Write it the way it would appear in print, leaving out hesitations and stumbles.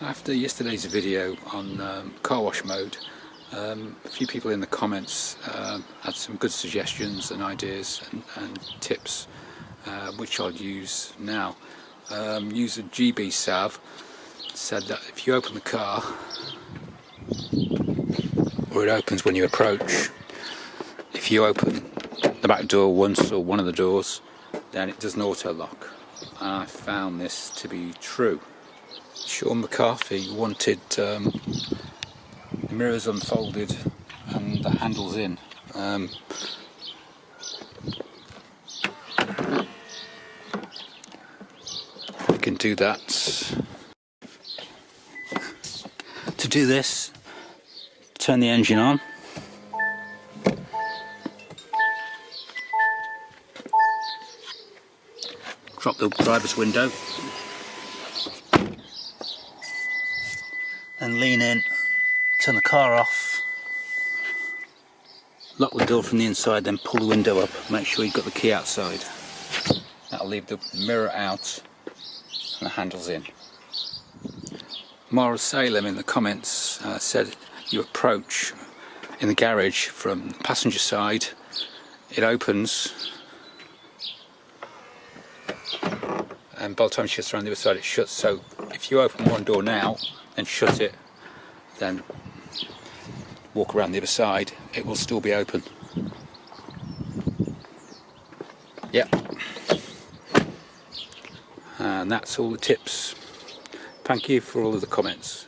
After yesterday's video on car wash mode, a few people in the comments had some good suggestions and ideas and tips which I'll use now. User GB Sav said that if you open the car, or it opens when you approach, if you open the back door once or one of the doors, then it does an auto lock. And I found this to be true. Sean McCarthy wanted the mirrors unfolded and the handles in. We can do that. To do this, turn the engine on. Drop the driver's window. And lean in, turn the car off, lock the door from the inside, then pull the window up, make sure you've got the key outside. That'll leave the mirror out and the handles in. Mara Salem in the comments said you approach in the garage from the passenger side, it opens, and by the time she gets around the other side it shuts. So if you open one door now and shut it, then walk around the other side, it will still be open. Yep. And that's all the tips. Thank you for all of the comments.